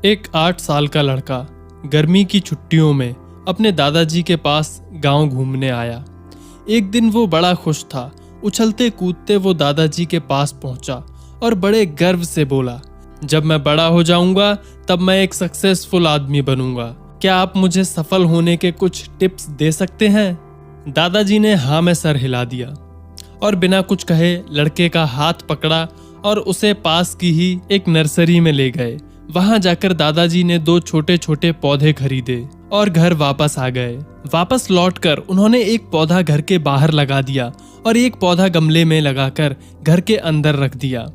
एक 8 साल का लड़का गर्मी की छुट्टियों में अपने दादाजी के पास गांव घूमने आया। एक दिन वो बड़ा खुश था। उछलते कूदते वो दादाजी के पास पहुंचा और बड़े गर्व से बोला, जब मैं बड़ा हो जाऊंगा तब मैं एक सक्सेसफुल आदमी बनूंगा। क्या आप मुझे सफल होने के कुछ टिप्स दे सकते हैं? दादाजी ने हाँ में सर हिला दिया और बिना कुछ कहे लड़के का हाथ पकड़ा और उसे पास की ही एक नर्सरी में ले गए। वहां जाकर दादाजी ने 2 छोटे छोटे पौधे खरीदे और घर वापस आ गए। वापस लौटकर उन्होंने एक पौधा घर के बाहर लगा दिया और एक पौधा गमले में लगाकर घर के अंदर रख दिया।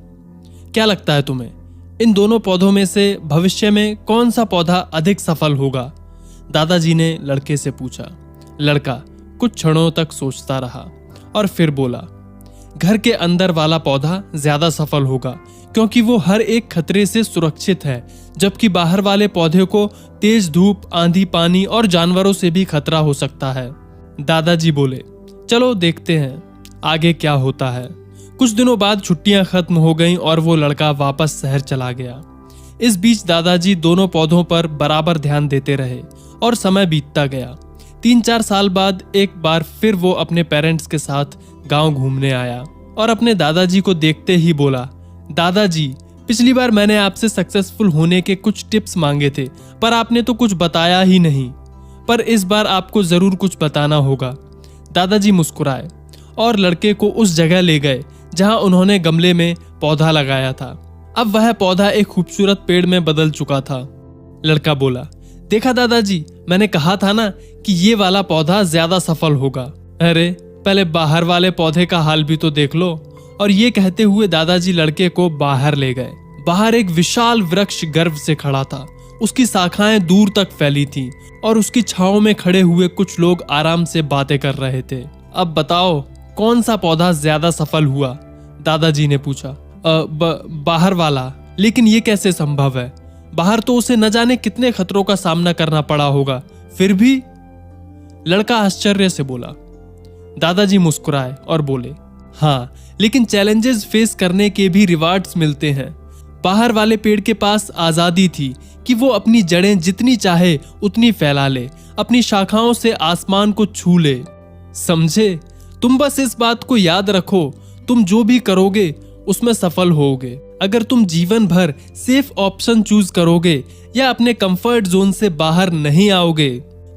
क्या लगता है तुम्हें, इन दोनों पौधों में से भविष्य में कौन सा पौधा अधिक सफल होगा? दादाजी ने लड़के से पूछा। लड़का कुछ क्षणों तक सोचता रहा और फिर बोला, घर के अंदर वाला पौधा ज्यादा सफल होगा क्योंकि वो हर एक खतरे से सुरक्षित है, जबकि बाहर वाले पौधे को तेज धूप, आंधी, पानी और जानवरों से भी खतरा हो सकता है। दादाजी बोले, चलो देखते हैं आगे क्या होता है। कुछ दिनों बाद छुट्टियां खत्म हो गईं और वो लड़का वापस शहर चला गया। इस बीच दादाजी दोनों पौधों पर बराबर ध्यान देते रहे और समय बीतता गया। 3-4 साल बाद एक बार फिर वो अपने पेरेंट्स के साथ गांव घूमने आया और अपने दादाजी को देखते ही बोला, दादाजी, पिछली बार मैंने आपसे सक्सेसफुल होने के कुछ टिप्स मांगे थे पर आपने तो कुछ बताया ही नहीं, पर इस बार आपको जरूर कुछ बताना होगा। दादाजी मुस्कुराए और लड़के को उस जगह ले गए जहां उन्होंने गमले में पौधा लगाया था। अब वह पौधा एक खूबसूरत पेड़ में बदल चुका था। लड़का बोला, देखा दादाजी, मैंने कहा था ना कि ये वाला पौधा ज्यादा सफल होगा। अरे पहले बाहर वाले पौधे का हाल भी तो देख लो। और ये कहते हुए दादाजी लड़के को बाहर ले गए। बाहर एक विशाल वृक्ष गर्व से खड़ा था। उसकी शाखाएं दूर तक फैली थीं और उसकी छांव में खड़े हुए कुछ लोग आराम से बातें कर रहे थे। अब बताओ कौन सा पौधा ज्यादा सफल हुआ? दादाजी ने पूछा। बाहर वाला। लेकिन ये कैसे संभव है? बाहर तो उसे न जाने कितने खतरों का सामना करना पड़ा होगा, फिर भी? लड़का आश्चर्य से बोला। दादाजी मुस्कुराए और बोले, हाँ, लेकिन चैलेंजेस फेस करने के भी रिवार्ड्स मिलते हैं। बाहर वाले पेड़ के पास आजादी थी कि वो अपनी जड़ें जितनी चाहे उतनी फैला ले, अपनी शाखाओं से आसमान को छू ले। समझे? तुम बस इस बात को याद रखो, तुम जो भी करोगे उसमें सफल होगे। अगर तुम जीवन भर सेफ ऑप्शन चूज करोगे या अपने कंफर्ट जोन से बाहर नहीं आओगे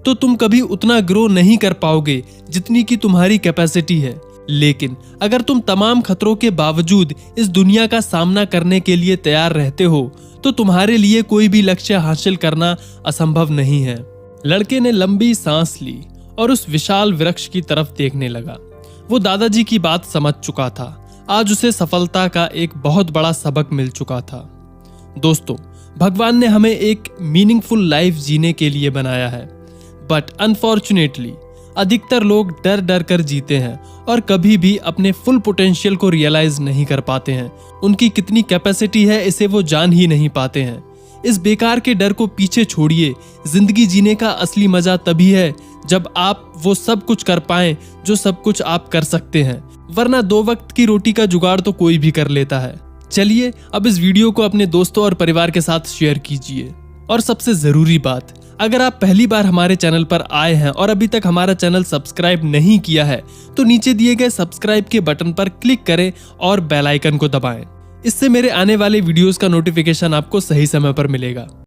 तो तुम कभी उतना ग्रो नहीं कर पाओगे जितनी की तुम्हारी कैपेसिटी है। लेकिन अगर तुम तमाम खतरों के बावजूद इस दुनिया का सामना करने के लिए तैयार रहते हो तो तुम्हारे लिए कोई भी लक्ष्य हासिल करना असंभव नहीं है। लड़के ने लंबी सांस ली और उस विशाल वृक्ष की तरफ देखने लगा। वो दादाजी की बात समझ चुका था। आज उसे सफलता का एक बहुत बड़ा सबक मिल चुका था। दोस्तों, भगवान ने हमें एक मीनिंगफुल लाइफ जीने के लिए बनाया है, बट अनफॉर्चुनेटली अधिकतर लोग डर डर कर जीते हैं और कभी भी अपने फुल पोटेंशियल को रियलाइज नहीं कर पाते हैं। उनकी कितनी कैपेसिटी है इसे वो जान ही नहीं पाते हैं। इस बेकार के डर को पीछे छोड़िए। जिंदगी जीने का असली मजा तभी है जब आप वो सब कुछ कर पाएं जो सब कुछ आप कर सकते हैं, वरना 2 वक्त की रोटी का जुगाड़ तो कोई भी कर लेता है। चलिए अब इस वीडियो को अपने दोस्तों और परिवार के साथ शेयर कीजिए। और सबसे जरूरी बात, अगर आप पहली बार हमारे चैनल पर आए हैं और अभी तक हमारा चैनल सब्सक्राइब नहीं किया है तो नीचे दिए गए सब्सक्राइब के बटन पर क्लिक करें और बेल आइकन को दबाएं। इससे मेरे आने वाले वीडियोस का नोटिफिकेशन आपको सही समय पर मिलेगा।